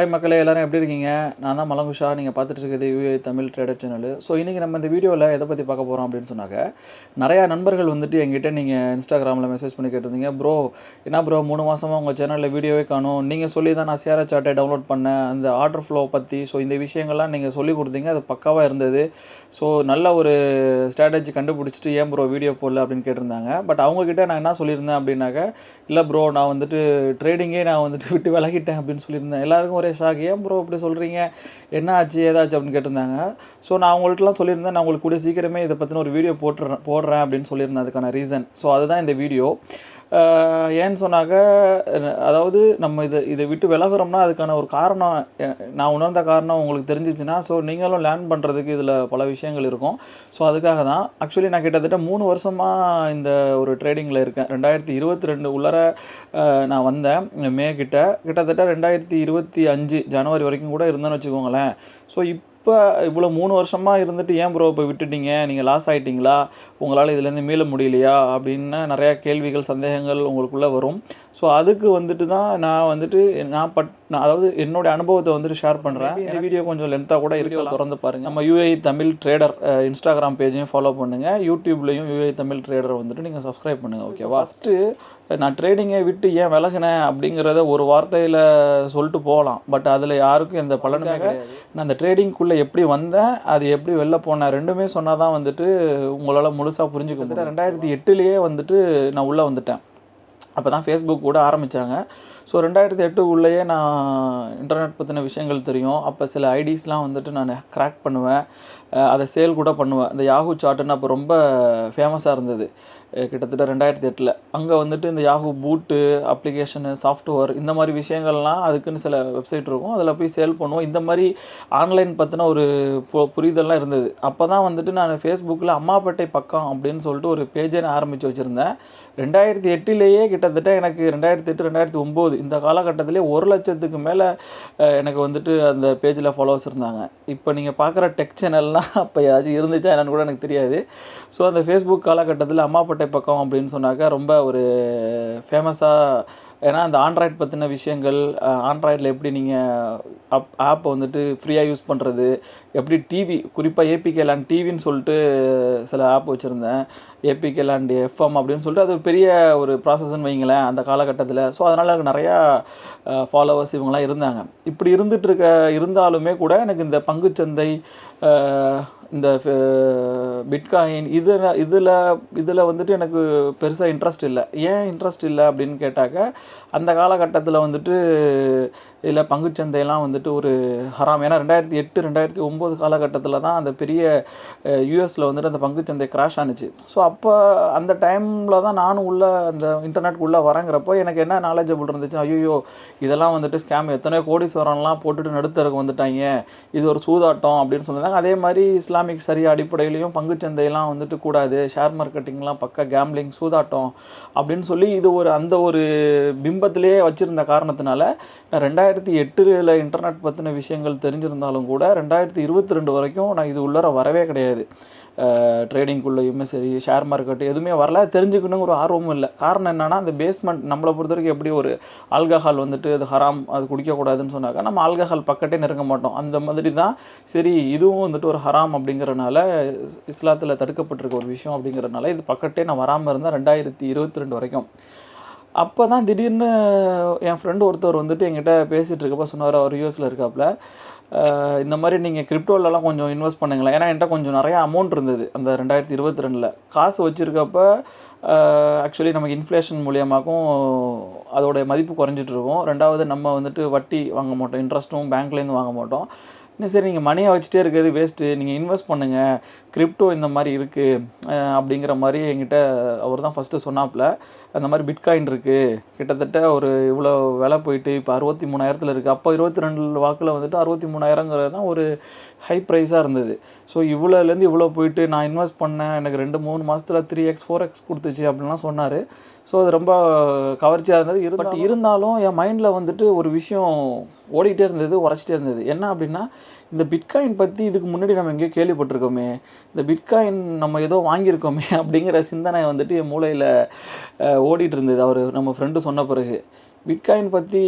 Hi மக்களே, எல்லாரும் எப்படி இருக்கீங்க? நான் தான் மலங்குஷா. நீங்கள் பார்த்துட்டு இருக்கிறது UA Tamil trader channel. So இன்றைக்கி நம்ம இந்த வீடியோவில் எதை பற்றி பார்க்க போகிறோம் அப்படின்னு சொன்னாக்க, நிறையா நண்பர்கள் வந்துட்டு எங்கிட்ட நீங்கள் இன்ஸ்டாகிராமில் மெசேஜ் பண்ணி கேட்டிருந்தீங்க. ப்ரோ, என்ன ப்ரோ 3 மாதமாக உங்கள் சேனலில் வீடியோவே காணும், நீங்கள் சொல்லி தான் நான் ஷேர் சார்ட்டை டவுன்லோட் பண்ணேன், அந்த ஆர்டர் ஃப்ளோ பற்றி. ஸோ இந்த விஷயங்கள்லாம் நீங்கள் சொல்லி கொடுத்தீங்க, அது பக்காவாக இருந்தது. ஸோ நல்ல ஒரு ஸ்ட்ராட்டஜி கண்டுபிடிச்சிட்டு ஏன் ப்ரோ வீடியோ போடல அப்படின்னு கேட்டிருந்தாங்க. பட் அவங்கக்கிட்ட நான் என்ன சொல்லியிருந்தேன் அப்படின்னாக்க, இல்லை ப்ரோ நான் வந்துட்டு ட்ரேடிங்கே நான் வந்துட்டு விட்டு விலகிட்டேன் அப்படின்னு சொல்லியிருந்தேன். எல்லாருக்கும் ஒரே ஷாக், ஏன் ப்ரோ இப்படி சொல்கிறீங்க, என்ன ஆச்சு ஏதாச்சு அப்படின்னு கேட்டிருந்தாங்க. ஸோ நான் அவங்கள்ட்டலாம் சொல்லியிருந்தேன், நான் உங்களுக்கு கூட சீக்கிரமே இதை பற்றின ஒரு வீடியோ போடுறேன் அப்படின்னு சொல்லியிருந்தேன். அதுக்கான ரீசன் ஸோ அதுதான் இந்த வீடியோ. ஏன்னு சொன்னாக்க, அதாவது நம்ம இதை விட்டு விலகுறோம்னா அதுக்கான ஒரு காரணம், நான் உணர்ந்த காரணம் உங்களுக்கு தெரிஞ்சிச்சுன்னா, ஸோ நீங்களும் லேர்ன் பண்ணுறதுக்கு இதில் பல விஷயங்கள் இருக்கும். ஸோ அதுக்காக தான் ஆக்சுவலி நான் கிட்டத்தட்ட 3 வருஷமாக இந்த ஒரு ட்ரேடிங்கில் இருக்கேன். 2022 உள்ளர நான் வந்தேன் மே கிட்டத்தட்ட 2025 ஜனவரி வரைக்கும் கூட இருந்தேன்னு வச்சுக்கோங்களேன். ஸோ இப்போ இவ்வளோ 3 வருஷமாக இருந்துட்டு ஏன் ப்ரோ இப்போ விட்டுட்டீங்க, நீங்கள் லாஸ் ஆகிட்டிங்களா, உங்களால் இதுலேருந்து மீள முடியலையா அப்படின்னு நிறையா கேள்விகள் சந்தேகங்கள் உங்களுக்குள்ளே வரும். ஸோ அதுக்கு வந்துட்டு தான் நான் அதாவது என்னோடய அனுபவத்தை வந்துட்டு ஷேர் பண்ணுறேன். இந்த வீடியோ கொஞ்சம் லென்த்தாக கூட வீடியோ திறந்து பாருங்கள். நம்ம யூஏ தமிழ் ட்ரேடர் இன்ஸ்டாகிராம் பேஜையும் ஃபாலோ பண்ணுங்கள், யூடியூப்லேயும் யூஏ தமிழ் ட்ரேடரை வந்துட்டு நீங்கள் சப்ஸ்கிரைப் பண்ணுங்கள். ஓகேவா? ஃபஸ்ட்டு நான் ட்ரேடிங்கை விட்டு ஏன் விலகினேன் அப்படிங்கிறத ஒரு வார்த்தையில் சொல்லிட்டு போகலாம். பட் அதில் யாருக்கும் எந்த பலனுமே கிடையாது. நான் அந்த ட்ரேடிங்குள்ளே எப்படி வந்தேன், அது எப்படி வெளில போனேன், ரெண்டுமே சொன்னால் தான் வந்துட்டு உங்களால் முழுசாக புரிஞ்சுக்க முடியும். 2008 வந்துட்டு நான் உள்ளே வந்துட்டேன். அப்போ தான் ஃபேஸ்புக் கூட ஆரம்பித்தாங்க. ஸோ 2008 உள்ளேயே நான் இன்டர்நெட் பற்றின விஷயங்கள் தெரியும். அப்போ சில ஐடிஸ்லாம் வந்துட்டு நான் கிராக் பண்ணுவேன், அதை சேல் கூட பண்ணுவேன். இந்த யாஹூ சார்ட்டுன்னு அப்போ ரொம்ப ஃபேமஸாக இருந்தது கிட்டத்தட்ட 2008. அங்கே வந்துட்டு இந்த யாஹூ பூட்டு அப்ளிகேஷனு, சாஃப்ட்வேர், இந்த மாதிரி விஷயங்கள்லாம் அதுக்குன்னு சில வெப்சைட் இருக்கும், அதில் போய் சேல் பண்ணுவோம். இந்த மாதிரி ஆன்லைன் பற்றின ஒரு புரிதல்லாம் இருந்தது. அப்போ தான் வந்துட்டு நான் ஃபேஸ்புக்கில் அம்மாப்பேட்டை பக்கம் அப்படின்னு சொல்லிட்டு ஒரு பேஜை நான் ஆரம்பித்து வச்சுருந்தேன். 2008 கிட்டத்தட்ட எனக்கு 2008 2009 இந்த காலகட்டத்திலே 1 லட்சத்துக்கு மேலே எனக்கு வந்துட்டு அந்த பேஜில் ஃபாலோவர்ஸ் இருந்தாங்க. இப்போ நீங்கள் பார்க்குற டெக் சேனல்லாம் அப்போ ஏதாச்சும் இருந்துச்சா என்னன்னு கூட எனக்கு தெரியாது. ஸோ அந்த ஃபேஸ்புக் காலகட்டத்தில் அம்மாப்பேட்டை பக்கம் அப்படின்னு சொன்னாக்கா ரொம்ப ஒரு ஃபேமஸாக, ஏன்னா அந்த ஆண்ட்ராய்ட் பற்றின விஷயங்கள், ஆண்ட்ராய்டில் எப்படி நீங்கள் ஆப்பை வந்துட்டு ஃப்ரீயாக யூஸ் பண்ணுறது, எப்படி டிவி, குறிப்பாக ஏபிகே லேண்ட் டிவின்னு சொல்லிட்டு சில ஆப் வச்சுருந்தேன், ஏபிகே லேண்ட் எஃப்எம் அப்படின்னு சொல்லிட்டு, அது பெரிய ஒரு ப்ராசஸ்ன்னு வைங்களேன் அந்த காலகட்டத்தில். ஸோ அதனால் எனக்கு நிறையா ஃபாலோவர்ஸ் இவங்களாம் இருந்தாங்க. இப்படி இருந்தாலுமே கூட எனக்கு இந்த பங்குச்சந்தை, இந்த பிட்காயின் இதில் வந்துட்டு எனக்கு பெருசாக இன்ட்ரெஸ்ட் இல்லை. ஏன் இன்ட்ரெஸ்ட் இல்லை அப்படின்னு கேட்டாக்க, அந்த காலகட்டத்தில் வந்துட்டு இல்லை பங்குச்சந்தையெல்லாம் வந்துட்டு ஒரு ஹராம். ஏன்னா 2008 2009 காலகட்டத்தில் தான் அந்த பெரிய யூஎஸில் வந்துட்டு அந்த பங்குச்சந்தை கிராஷ் ஆனிச்சு. ஸோ அப்போ அந்த டைமில் தான் நானும் அந்த இன்டர்நெட்குள்ளே வரங்கிறப்போ எனக்கு என்ன நாலேஜபிள் இருந்துச்சு, ஐயோ இதெல்லாம் வந்துட்டு ஸ்கேம், எத்தனையோ கோடீஸ்வரன்லாம் போட்டுட்டு நடுத்தருக்கு வந்துட்டாங்க, இது ஒரு சூதாட்டம் அப்படின்னு சொல்லியிருந்தாங்க. அதே மாதிரி இஸ்லாமிக் சரியா அடிப்படையிலையும் பங்குச்சந்தையெல்லாம் வந்துட்டு கூடாது, ஷேர் மார்க்கெட்டிங்லாம் பக்கா கேம்லிங், சூதாட்டம் அப்படின்னு சொல்லி இது அந்த ஒரு பிம்பத்திலே வச்சுருந்த காரணத்தினால நான் 2008 இன்டர்நெட் பற்றின விஷயங்கள் தெரிஞ்சிருந்தாலும் கூட 2022 வரைக்கும் நான் இது உள்ளர வரவே கிடையாது. ட்ரேடிங்குள்ளேயுமே சரி, ஷேர் மார்க்கெட்டு எதுவுமே வரல, தெரிஞ்சுக்கணுங்கிற ஒரு ஆர்வமும் இல்லை. காரணம் என்னென்னா, அந்த பேஸ்மெண்ட் நம்மளை பொறுத்த வரைக்கும் எப்படி ஒரு ஆல்கஹால் வந்துட்டு அது ஹராம், அது குடிக்கக்கூடாதுன்னு சொன்னாக்கா நம்ம ஆல்கஹால் பக்கத்தே நெருங்க மாட்டோம். அந்த மாதிரி தான் சரி இதுவும் வந்துட்டு ஒரு ஹராம் அப்படிங்கிறனால, இஸ்லாத்தில் தடுக்கப்பட்டிருக்க ஒரு விஷயம் அப்படிங்கிறனால இது பக்கத்தே நான் வராமல் இருந்தேன் 2022 வரைக்கும். அப்போ தான் திடீர்னு என் ஃப்ரெண்டு ஒருத்தர் வந்துட்டு என்கிட்ட பேசிகிட்டு இருக்கப்போ சொன்னார், அவர் யூஎஸில் இருக்காப்புல, இந்த மாதிரி நீங்கள் கிரிப்டோலலாம் கொஞ்சம் இன்வெஸ்ட் பண்ணுங்களேன். ஏன்னா என்கிட்ட கொஞ்சம் நிறையா அமௌண்ட் இருந்தது அந்த 2022 காசு வச்சுருக்கப்ப. ஆக்சுவலி நமக்கு இன்ஃப்ளேஷன் மூலியமாகவும் அதோடைய மதிப்பு குறைஞ்சிட்ருக்கும். ரெண்டாவது நம்ம வந்துட்டு வட்டி வாங்க மாட்டோம், இன்ட்ரெஸ்ட்டும் பேங்க்லேருந்து வாங்க மாட்டோம். இன்னும் சரி நீங்கள் மணியை வச்சுட்டே இருக்கிறது வேஸ்ட்டு, நீங்கள் இன்வெஸ்ட் பண்ணுங்கள், கிரிப்டோ இந்த மாதிரி இருக்குது அப்படிங்கிற மாதிரி என்கிட்ட அவர் தான் ஃபஸ்ட்டு சொன்னாப்புல. அந்த மாதிரி பிட்காயின் இருக்குது, கிட்டத்தட்ட ஒரு இவ்வளோ விலை போயிட்டு இப்போ 63,000 இருக்குது. அப்போ 22 வாக்கில் வந்துட்டு 63,000ங்கிறது தான் ஒரு ஹை ப்ரைஸாக இருந்தது. ஸோ இவ்வளோலேருந்து இவ்வளோ போயிட்டு நான் இன்வெஸ்ட் பண்ணேன், எனக்கு 2-3 மாதத்தில் 3x 4x கொடுத்துச்சு அப்படின்லாம் சொன்னார். ஸோ அது ரொம்ப கவர்ச்சியாக இருந்தது. பட் இருந்தாலும் என் மைண்டில் வந்துட்டு ஒரு விஷயம் ஓடிக்கிட்டே இருந்தது, உரைச்சிட்டே இருந்தது. என்ன அப்படின்னா, இந்த பிட்காயின் பற்றி இதுக்கு முன்னாடி நம்ம எங்கேயோ கேள்விப்பட்டிருக்கோமே, இந்த பிட்காயின் நம்ம ஏதோ வாங்கியிருக்கோமே அப்படிங்கிற சிந்தனை வந்துட்டு என் மூளையில் ஓடிட்டு இருந்தது. நம்ம ஃப்ரெண்டு சொன்ன பிறகு பிட்காயின் பற்றி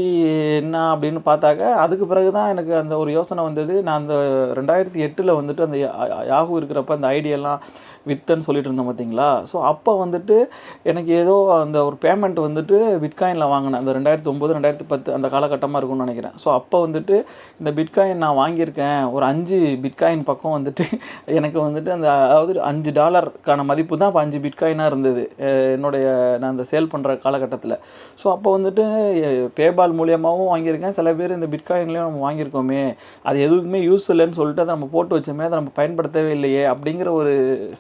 என்ன அப்படின்னு பார்த்தாக்க அதுக்கு பிறகு தான் எனக்கு அந்த ஒரு யோசனை வந்தது. நான் அந்த 2008 வந்துட்டு அந்த யாஹூ இருக்கிறப்ப அந்த ஐடியெல்லாம் விற்றுன்னு சொல்லிட்டு இருந்தேன் பார்த்தீங்களா. ஸோ அப்போ வந்துட்டு எனக்கு ஏதோ அந்த ஒரு பேமெண்ட் வந்துட்டு பிட்காயினில் வாங்கினேன். அந்த 2009 2010 அந்த காலகட்டமாக இருக்கும்னு நினைக்கிறேன். ஸோ அப்போ வந்துட்டு இந்த பிட்காயின் நான் வாங்கியிருக்கேன். ஒரு 5 பிட்காயின் பக்கம் வந்துட்டு எனக்கு வந்துட்டு அந்த அதாவது $5 மதிப்பு தான் இப்போ 5 பிட்காயினாக இருந்தது என்னுடைய நான் அந்த சேல் பண்ணுற காலகட்டத்தில். ஸோ அப்போ வந்துட்டு பேபால் மூலியமாகவும் வாங்கியிருக்கேன். சில பேர் இந்த பிட்காயின்லேயும் நம்ம வாங்கியிருக்கோமே, அது எதுவுமே யூஸ் இல்லைன்னு சொல்லிட்டு அதை நம்ம போட்டு வச்சோமே, அதை நம்ம பயன்படுத்தவே இல்லையே அப்படிங்கிற ஒரு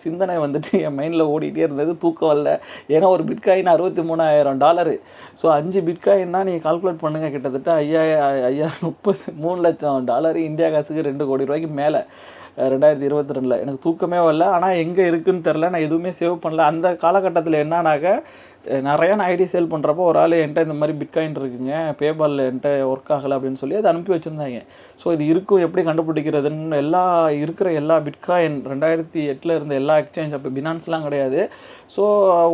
சிந்தனை வந்துட்டு என் மைண்டில் ஓடிட்டே இருந்தது. தூக்கம் வரல. ஏன்னா ஒரு பிட்காயின் $63,000. ஸோ 5 பிட்காயின்னா நீங்கள் கால்குலேட் பண்ணுங்கள், கிட்டத்தட்ட 3 லட்சம் இந்தியா காசுக்கு 2 கோடி ரூபாய்க்கு மேலே 2022 எனக்கு தூக்கமே வரல. ஆனால் எங்கே இருக்குதுன்னு தெரில, நான் எதுவுமே சேவ் பண்ணல. அந்த காலகட்டத்தில் என்னன்னாக்க நிறையா நான் ஐடி சேல் பண்ணுறப்போ ஒரு ஆள் என்கிட்ட இந்த மாதிரி பிட்காயின் இருக்குங்க, பேபாலில் என்கிட்ட ஒர்க் ஆகலை அப்படின்னு சொல்லி அதை அனுப்பி வச்சுருந்தாங்க. ஸோ இது இருக்கும் எப்படி கண்டுபிடிக்கிறதுன்னு இருக்கிற எல்லா பிட்காயின் 2008 இருந்த எல்லா எக்ஸ்சேஞ்ச், அப்போ பினான்ஸ்லாம் கிடையாது. ஸோ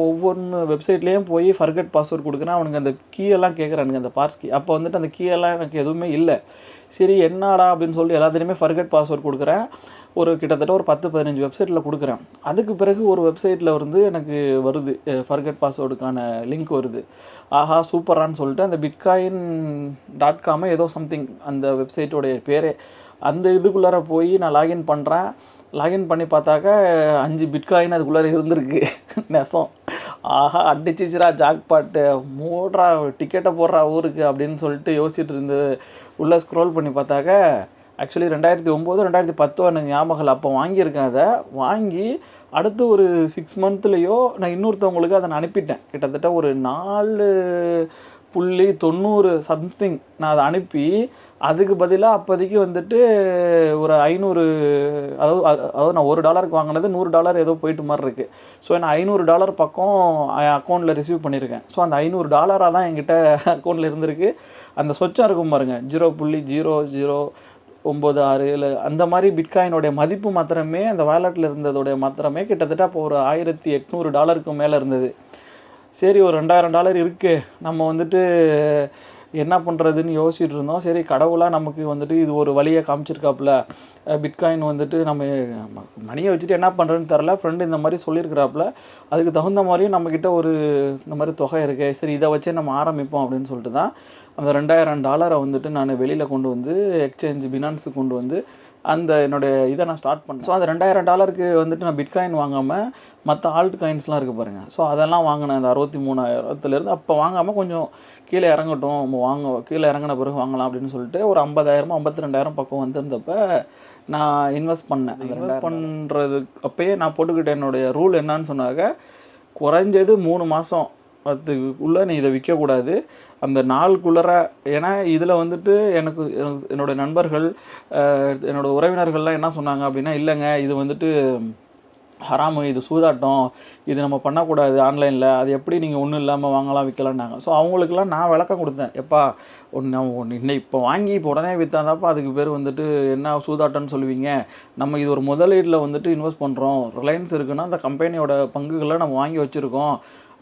ஒவ்வொன்று வெப்சைட்லேயும் போய் ஃபர்கட் பாஸ்வேர்ட் கொடுக்குறேன். அவனுக்கு அந்த கீயெல்லாம் கேட்குறானுங்க, அந்த பாஸ் கீ. அப்போ வந்துட்டு அந்த கீயெல்லாம் எனக்கு எதுவுமே இல்லை. சரி என்னடா அப்படின்னு சொல்லி எல்லாத்துலேயுமே ஃபர்கட் பாஸ்வேர்ட் கொடுக்குறேன். கிட்டத்தட்ட ஒரு 10-15 வெப்சைட்டில் கொடுக்குறேன். அதுக்கு பிறகு ஒரு வெப்சைட்டில் எனக்கு வருது, ஃபர்கட் பாஸ்வேர்டுக்கான லிங்க் வருது. ஆஹா சூப்பரான்னு சொல்லிட்டு அந்த bitcoin.com ஏதோ சம்திங் அந்த வெப்சைட்டோடைய பேரே. அந்த இதுக்குள்ளார போய் நான் லாகின் பண்ணுறேன். லாகின் பண்ணி பார்த்தாக்க 5 பிட்காயின் அதுக்குள்ளார இருந்திருக்கு. நெசம். ஆஹா அடிச்சிச்சுரா ஜாக்பாட்டு, மூட்ரா டிக்கெட்டை போடுறா ஊருக்கு அப்படின்னு சொல்லிட்டு யோசிச்சுட்டு இருந்து உள்ளே ஸ்க்ரோல் பண்ணி பார்த்தாக்க ஆக்சுவலி 2009 2010 எனக்கு ஞாபகம் இல்லை. அப்போ வாங்கியிருக்கேன். அதை வாங்கி அடுத்து ஒரு 6 மந்த்லேயோ நான் இன்னொருத்தவங்களுக்கு அதை நான் அனுப்பிட்டேன். கிட்டத்தட்ட ஒரு 4.90 சம்திங் நான் அதை அனுப்பி அதுக்கு பதிலாக அப்போதைக்கு வந்துட்டு ஒரு 500, அதாவது நான் $1 வாங்கினது $100 ஏதோ போயிட்டு மாதிரி இருக்குது. ஸோ நான் $500 பக்கம் அக்கௌண்ட்டில் ரிசீவ் பண்ணியிருக்கேன். ஸோ அந்த $500 தான் என்கிட்ட அக்கௌண்ட்டில் இருந்திருக்கு. அந்த சொச்சம் இருக்கும் பாருங்கள், 0.0096 அந்த மாதிரி பிட்காயினுடைய மதிப்பு மாத்திரமே அந்த வாலெட்டில் இருந்ததோடைய மாத்திரமே கிட்டத்தட்ட அப்போ ஒரு $1800 மேலே இருந்தது. சரி ஒரு $2000 இருக்குது, நம்ம வந்துட்டு என்ன பண்ணுறதுன்னு யோசிச்சுட்டு இருந்தோம். சரி கடவுளாக நமக்கு வந்துட்டு இது ஒரு வழியை காமிச்சிருக்காப்புல. பிட்காயின் வந்துட்டு நம்ம மணியை வச்சுட்டு என்ன பண்ணுறதுன்னு தெரில. ஃப்ரெண்டு இந்த மாதிரி சொல்லியிருக்கிறாப்புல. அதுக்கு தகுந்த மாதிரியும் நம்மக்கிட்ட இந்த மாதிரி தொகை இருக்குது. சரி இதை வச்சே நம்ம ஆரம்பிப்போம் அப்படின்னு சொல்லிட்டு தான் அந்த $2000 வந்துட்டு நான் வெளியில் கொண்டு வந்து எக்ஸ்சேஞ்ச் பினான்ஸுக்கு கொண்டு வந்து அந்த என்னுடைய இதை நான் ஸ்டார்ட் பண்ணேன். ஸோ அந்த $2000 வந்துட்டு நான் பிட்காயின் வாங்காமல் மற்ற ஆல்ட் காயின்ஸ்லாம் இருக்குது பாருங்கள். ஸோ அதெல்லாம் வாங்கினேன். அந்த 63,000 அப்போ வாங்காமல் கொஞ்சம் கீழே இறங்கட்டும், நம்ம கீழே இறங்கின பிறகு வாங்கலாம் அப்படின்னு சொல்லிட்டு ஒரு 50,000 52,000 பக்கம் வந்திருந்தப்போ நான் இன்வெஸ்ட் பண்ணேன். இன்வெஸ்ட் பண்ணுறதுக்கு அப்போயே நான் போட்டுக்கிட்டேன். என்னுடைய ரூல் என்னன்னு சொன்னாக்க, குறைஞ்சது 3 மாதம் அதுக்குள்ளே நீ இதை விற்கக்கூடாது. அந்த நாளுக்குள்ளே, ஏன்னா இதில் வந்துட்டு என்னோடய நண்பர்கள் என்னோடய உறவினர்கள்லாம் என்ன சொன்னாங்க அப்படின்னா, இல்லைங்க இது வந்துட்டு ஹராமு, இது சூதாட்டம், இது நம்ம பண்ணக்கூடாது ஆன்லைனில், அது எப்படி நீங்கள் ஒன்றும் இல்லாமல் வாங்கலாம் விற்கலான்னாங்க. ஸோ அவங்களுக்கெல்லாம் நான் விளக்கம் கொடுத்தேன். எப்பா இன்னும் இப்போ வாங்கி இப்போ உடனே விற்றாந்தாப்பா அதுக்கு பேர் வந்துட்டு என்ன சூதாட்டம்னு சொல்லுவீங்க. நம்ம இது ஒரு முதலீட்டில் வந்துட்டு இன்வெஸ்ட் பண்ணுறோம். ரிலையன்ஸ் இருக்குன்னா அந்த கம்பெனியோட பங்குகளை நம்ம வாங்கி வச்சுருக்கோம்.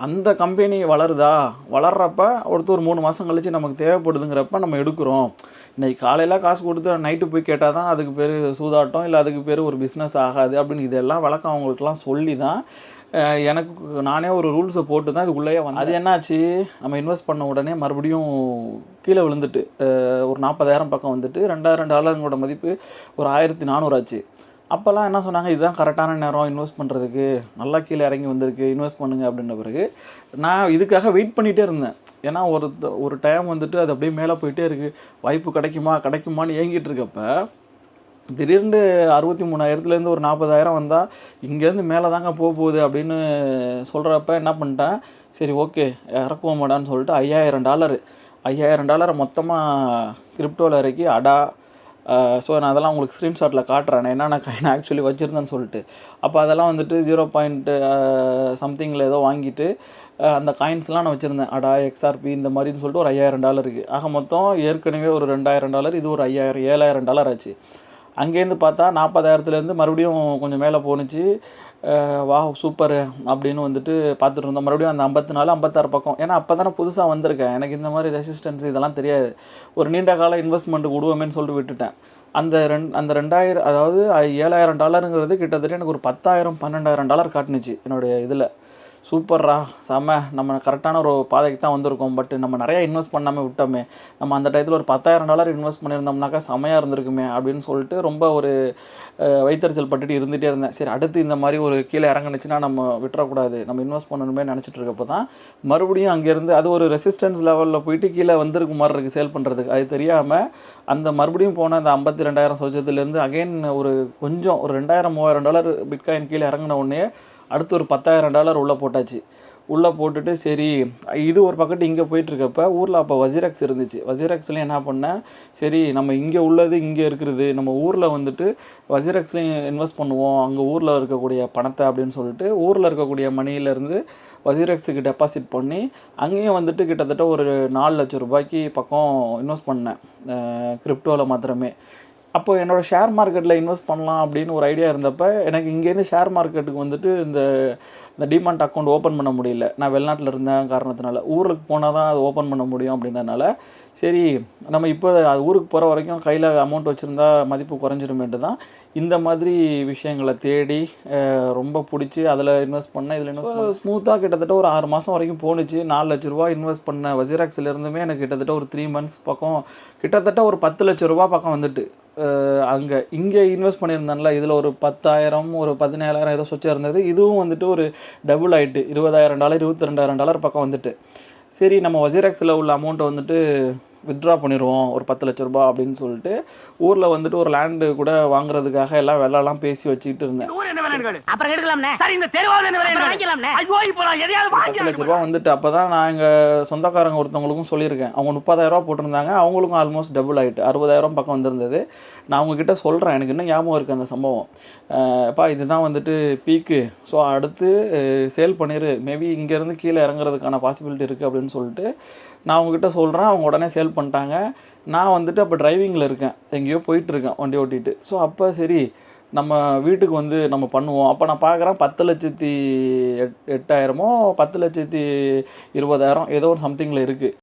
அந்த கம்பெனி வளர்கிறப்ப ஒரு 3 மாதம் கழித்து நமக்கு தேவைப்படுதுங்கிறப்ப நம்ம எடுக்கிறோம். இன்றைக்கி காலையில் காசு கொடுத்து நைட்டு போய் கேட்டால் தான் அதுக்கு பேர் சூதாட்டம், இல்லை அதுக்கு பேர் ஒரு பிஸ்னஸ் ஆகாது அப்படின்னு இதெல்லாம் விளக்கம் அவங்களுக்குலாம் சொல்லி தான் எனக்கு நானே ஒரு ரூல்ஸை போட்டு தான் இதுக்குள்ளேயே வந்தேன். அது என்னாச்சு, நம்ம இன்வெஸ்ட் பண்ண உடனே மறுபடியும் கீழே விழுந்துட்டு ஒரு 40,000 பக்கம் வந்துட்டு $2,000 மதிப்பு ஒரு 1,400 ஆச்சு. அப்போல்லாம் என்ன சொன்னாங்க, இதுதான் கரெக்டான நேரம் இன்வெஸ்ட் பண்ணுறதுக்கு, நல்லா கீழே இறங்கி வந்திருக்கு, இன்வெஸ்ட் பண்ணுங்கள் அப்படின்ற பிறகு நான் இதுக்காக வெயிட் பண்ணிகிட்டே இருந்தேன். ஏன்னா ஒரு டைம் வந்துட்டு அது அப்படியே மேலே போயிட்டே இருக்குது, வாய்ப்பு கிடைக்குமான்னு ஏங்கிட்டு இருக்கப்ப திடீர்னு 63,000 ஒரு 40,000 வந்தால் இங்கேருந்து மேலே தாங்க போகுது அப்படின்னு சொல்கிறப்ப என்ன பண்ணிட்டேன், சரி ஓகே இறக்குவோம் மாடான்னு சொல்லிட்டு $5,000 மொத்தமாக கிரிப்டோவில் இறக்கி ஸோ நான் அதெல்லாம் உங்களுக்கு ஸ்க்ரீன்ஷாட்டில் காட்டுறேன் நான் என்னென்ன காயின் ஆக்சுவலி வச்சுருந்தேன்னு சொல்லிட்டு. அப்போ அதெல்லாம் வந்துட்டு 0. சம்திங்கில் ஏதோ வாங்கிட்டு அந்த காயின்ஸ்லாம் நான் வச்சுருந்தேன். XRP இந்த மாதிரின்னு சொல்லிட்டு ஒரு $5,000 இருக்குது. ஆக மொத்தம் ஏற்கனவே ஒரு $2,000, இது ஒரு $7,000 ஆச்சு. அங்கேருந்து பார்த்தா 40,000லேருந்து மறுபடியும் கொஞ்சம் மேலே போணுச்சு. வாவ் சூப்பரு அப்படின்னு வந்துட்டு பார்த்துட்டு இருந்தோம். மறுபடியும் அந்த 54, 56 பக்கம். ஏன்னா அப்போ தானே புதுசா வந்திருக்கேன். எனக்கு இந்த மாரி ரெசிஸ்டன்ஸ் இதெல்லாம் தெரியாது. ஒரு நீண்ட கால இன்வெஸ்ட்மெண்ட்டுக்கு விடுவோமேன்னு சொல்லிட்டு விட்டுட்டேன். அந்த 2000 அதாவது $7,000ங்கிறது கிட்டத்தட்ட எனக்கு ஒரு $10,000 $12,000 காட்டுனுச்சு என்னுடைய இதில. சூப்பர்ரா! செம்ம! நம்ம கரெக்டான ஒரு பாதைக்கு தான் வந்திருக்கோம். பட் நம்ம நிறையா இன்வெஸ்ட் பண்ணாம விட்டோமே! நம்ம அந்த டயத்தில் ஒரு $10,000 இன்வெஸ்ட் பண்ணியிருந்தோம்னாக்கா செமையா இருந்திருக்குமே! அப்படின்னு சொல்லிட்டு ரொம்ப ஒரு வயித்தெரிச்சல் பட்டுட்டு இருந்துகிட்டே இருந்தேன். சரி அடுத்து இந்த மாதிரி ஒரு கீழே இறங்குனுச்சுன்னா நம்ம விட்டுறக்கூடாது. நம்ம இன்வெஸ்ட் பண்ணணுமே நினச்சிட்டு இருக்கப்போ தான் மறுபடியும் அங்கேருந்து அது ஒரு ரெசிஸ்டன்ஸ் லெவலில் போயிட்டு கீழே வந்திருக்கு மாதிரி இருக்குது சேல் பண்ணுறதுக்கு. அது தெரியாமல் அந்த மறுபடியும் போன அந்த 52,000 சொச்சத்துலேருந்து அகைன் ஒரு கொஞ்சம் ஒரு $2,000 $3,000 பிட்காயின் கீழே இறங்கின உடனே அடுத்து ஒரு $10,000 உள்ளே போட்டாச்சு. உள்ளே போட்டுட்டு சரி இது ஒரு பக்கத்து இங்கே போயிட்டுருக்கப்ப ஊரில் அப்போ வஜிரெக்ஸ் இருந்துச்சு. வஜிரெக்ஸ்லையும் என்ன பண்ணேன், சரி நம்ம இங்கே உள்ளது இங்கே இருக்கிறது, நம்ம ஊரில் வந்துட்டு வஜிரெக்ஸ்லையும் இன்வெஸ்ட் பண்ணுவோம் அங்கே ஊரில் இருக்கக்கூடிய பணத்தை அப்படின்னு சொல்லிட்டு ஊரில் இருக்கக்கூடிய மணியிலேருந்து வஜிரெக்ஸுக்கு டெபாசிட் பண்ணி அங்கேயும் வந்துட்டு கிட்டத்தட்ட ஒரு $4,00,000 பக்கம் இன்வெஸ்ட் பண்ணேன் கிரிப்டோவில் மாத்திரமே. அப்போ என்னோடய ஷேர் மார்க்கெட்டில் இன்வெஸ்ட் பண்ணலாம் அப்படின்னு ஒரு ஐடியா இருந்தப்போ எனக்கு இங்கேருந்து ஷேர் மார்க்கெட்டுக்கு வந்துட்டு இந்த டிமாண்ட் அக்கௌண்ட் ஓப்பன் பண்ண முடியல. நான் வெளிநாட்டில் இருந்தேன் காரணத்தினால. ஊருக்கு போனால் தான் அது ஓப்பன் பண்ண முடியும் அப்படின்றதுனால சரி நம்ம இப்போ அது ஊருக்கு போகிற வரைக்கும் கையில் அமௌண்ட் வச்சுருந்தா மதிப்பு குறைஞ்சிருமேன்ட்டு தான் இந்த மாதிரி விஷயங்களை தேடி ரொம்ப பிடிச்சி அதில் இன்வெஸ்ட் பண்ணேன். இதில் இன்வெஸ்ட் ஸ்மூத்தாக கிட்டத்தட்ட ஒரு 6 மாதம் வரைக்கும் போணுச்சு. $4,00,000 இன்வெஸ்ட் பண்ண வஜிராக்ஸ்லேருந்துமே எனக்கு கிட்டத்தட்ட ஒரு 3 மந்த்ஸ் பக்கம் கிட்டத்தட்ட ஒரு $10,00,000 பக்கம் வந்துட்டு இங்கே இன்வெஸ்ட் பண்ணியிருந்தேன்ல இதில் ஒரு 10,000 ஒரு 17,000 ஏதோ சொச்சம் இருந்தது. இதுவும் வந்துட்டு ஒரு டபுள் ஆகிட்டு $20,000 $22,000 பக்கம் வந்துட்டு சரி நம்ம வஜிராக்ஸில் உள்ள அமௌண்ட்டை வந்துட்டு வித்ட்ரா பண்ணிடுவோம் ஒரு $10,00,000 அப்படின்னு சொல்லிட்டு ஊரில் வந்துட்டு ஒரு லேண்டு கூட வாங்குறதுக்காக எல்லாம் வெள்ளெல்லாம் பேசி வச்சுக்கிட்டு இருந்தேன். $10,00,000 வந்துட்டு அப்போ தான் நான் எங்கள் சொந்தக்காரங்க ஒருத்தவங்களுக்கும் சொல்லியிருக்கேன். அவங்க $30,000 போட்டிருந்தாங்க. அவங்களுக்கும் ஆல்மோஸ்ட் டபுள் ஆகிட்டு $60,000 பக்கம் வந்திருந்தது. நான் அவங்கக்கிட்ட சொல்கிறேன், எனக்கு இன்னும் ஞாபகம் இருக்குது அந்த சம்பவம். அப்பா இதுதான் வந்துட்டு பீக்கு, ஸோ அடுத்து சேல் பண்ணிடு, மேபி இங்கேருந்து கீழே இறங்குறதுக்கான பாசிபிலிட்டி இருக்குது அப்படின்னு சொல்லிட்டு நான் அவங்கக்கிட்ட சொல்கிறேன். அவங்க உடனே சேல் பண்ணிட்டாங்க. நான் வந்துட்டு அப்போ டிரைவிங்கில் இருக்கேன், எங்கேயோ போயிட்டுருக்கேன் வண்டி ஓட்டிகிட்டு. ஸோ அப்போ சரி நம்ம வீட்டுக்கு வந்து நம்ம பண்ணுவோம். அப்போ நான் பார்க்குறேன் 10,08,000 10,20,000 ஏதோ ஒரு சம்திங்கில் இருக்குது.